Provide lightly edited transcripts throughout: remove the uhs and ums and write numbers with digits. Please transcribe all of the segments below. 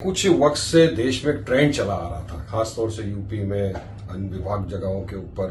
कुछ वक्त से देश में एक ट्रेंड चला आ रहा था, खासतौर से यूपी में अन्य विभाग जगहों के ऊपर,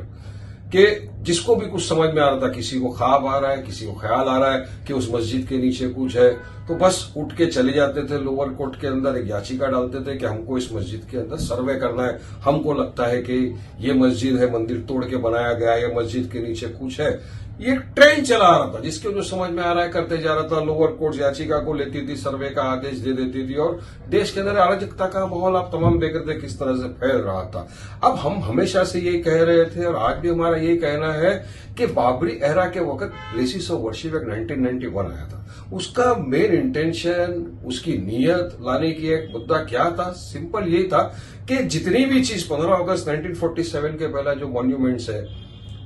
कि जिसको भी कुछ समझ में आ रहा था, किसी को ख्वाब आ रहा है, किसी को ख्याल आ रहा है कि उस मस्जिद के नीचे कुछ है, तो बस उठ के चले जाते थे। लोअर कोर्ट के अंदर एक याचिका डालते थे कि हमको इस मस्जिद के अंदर सर्वे करना है, हमको लगता है कि ये मस्जिद है, मंदिर तोड़ के बनाया गया है, या मस्जिद के नीचे कुछ है। ये ट्रेंड चला आ रहा था, जिसके जो समझ में आ रहा है करते जा रहा था। लोअर कोर्ट याचिका को लेती थी, सर्वे का आदेश दे देती थी, और देश के अंदर अराजकता का माहौल आप तमाम देखते थे किस तरह से फैल रहा था। अब हम हमेशा से यही कह रहे थे, और आज भी हमारा यही कहना है कि बाबरी एरा के वक्त प्लेसेस ऑफ वर्शिप एक 1991 आया था। उसका मेन इंटेंशन, उसकी नीयत लाने की एक मुद्दा क्या था? सिंपल यही था कि जितनी भी चीज 15 अगस्त 1947 के पहला जो मॉन्यूमेंट्स है,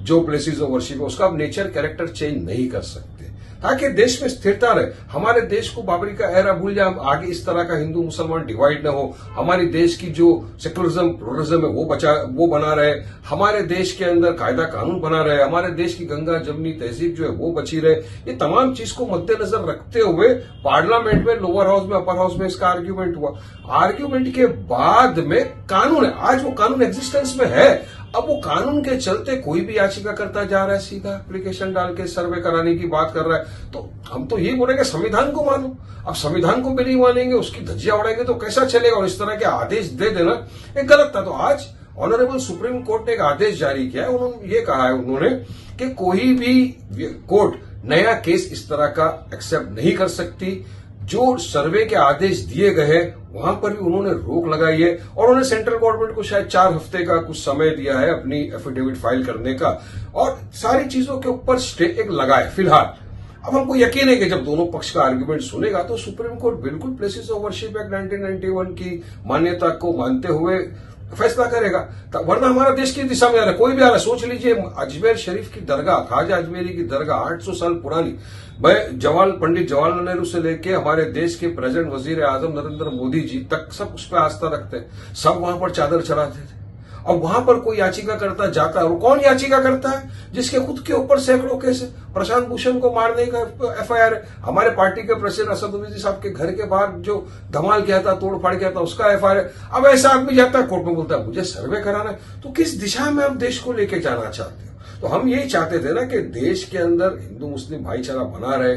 जो प्लेसेस ऑफ वर्शिप है, उसका आप नेचर कैरेक्टर चेंज नहीं कर सकते, ताकि देश में स्थिरता रहे। हमारे देश को बाबरी का एरा भूल जाए, आगे इस तरह का हिंदू मुसलमान डिवाइड न हो, हमारी देश की जो सेकुलरिज्म प्लुरलिज्म है वो बना रहे, हमारे देश के अंदर कायदा कानून बना रहे, हमारे देश की गंगा जमनी तहजीब जो है वो बची रहे। ये तमाम चीज को मद्देनजर रखते हुए पार्लियामेंट में, लोअर हाउस में, अपर हाउस में इसका आर्ग्यूमेंट हुआ। आर्ग्यूमेंट के बाद में कानून है, आज वो कानून एग्जिस्टेंस में है। अब वो कानून के चलते कोई भी याचिका करता जा रहा है, सीधा एप्लीकेशन डाल के सर्वे कराने की बात कर रहा है, तो हम तो यही बोलेंगे संविधान को मानो। अब संविधान को भी नहीं मानेंगे, उसकी धज्जियां उड़ाएंगे तो कैसा चलेगा? और इस तरह के आदेश दे देना एक गलत था। तो आज ऑनरेबल सुप्रीम कोर्ट ने एक आदेश जारी किया है। उन्होंने ये कहा है कि कोई भी कोर्ट नया केस इस तरह का एक्सेप्ट नहीं कर सकती। जो सर्वे के आदेश दिए गए वहां पर भी उन्होंने रोक लगाई है, और उन्होंने सेंट्रल गवर्नमेंट को शायद 4 हफ्ते का कुछ समय दिया है अपनी एफिडेविट फाइल करने का, और सारी चीजों के ऊपर स्टे एक लगाए फिलहाल। अब हमको यकीन है कि जब दोनों पक्ष का आर्ग्यूमेंट सुनेगा तो सुप्रीम कोर्ट बिल्कुल प्लेसेस ऑफ वर्शिप एक्ट 1991 की मान्यता को मानते हुए फैसला करेगा। वरना हमारा देश की दिशा में आ रहा है, कोई भी आ रहा है। सोच लीजिए, अजमेर शरीफ की दरगाह, ख्वाजा अजमेरी की दरगाह 800 साल पुरानी, पंडित जवाहरलाल नेहरू से लेके हमारे देश के प्रेजेंट वजीर आजम नरेंद्र मोदी जी तक सब उस पर आस्था रखते हैं, सब वहां पर चादर चढ़ाते थे। और वहां पर कोई याचिका करता जाता है, और कौन याचिका करता है? जिसके खुद के ऊपर सैकड़ों केस है। प्रशांत भूषण को मारने का एफआईआर है, हमारे पार्टी के प्रेसिडेंट असदुद्दीन साहब के घर के बाहर जो धमाल किया था, तोड़ फाड़ किया था, उसका एफआईआर है। अब ऐसा आदमी जाता है कोर्ट में, बोलता है मुझे सर्वे कराना है। तो किस दिशा में आप देश को लेके जाना चाहते हो? तो हम यही चाहते थे ना कि देश के अंदर हिंदू मुस्लिम भाईचारा बना रहे,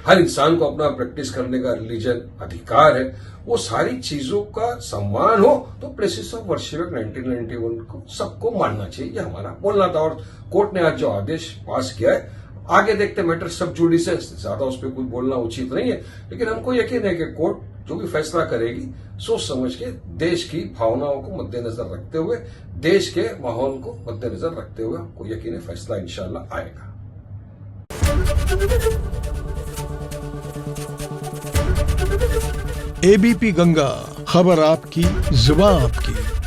हर इंसान को अपना प्रैक्टिस करने का रिलीजन अधिकार है, वो सारी चीजों का सम्मान हो। तो प्लेसेस ऑफ वर्शिप 1991 को सबको मानना चाहिए, ये हमारा बोलना था। और कोर्ट ने आज जो आदेश पास किया है, आगे देखते मैटर सब जुडिशियल, ज्यादा उस पर कुछ बोलना उचित नहीं है, लेकिन हमको यकीन है कि कोर्ट जो भी फैसला करेगी सोच समझ के, देश की भावनाओं को मद्देनजर रखते हुए, देश के माहौल को मद्देनजर रखते हुए हमको यकीन है फैसला इंशाल्लाह आएगा। एबीपी गंगा, खबर आपकी, जुबान आपकी।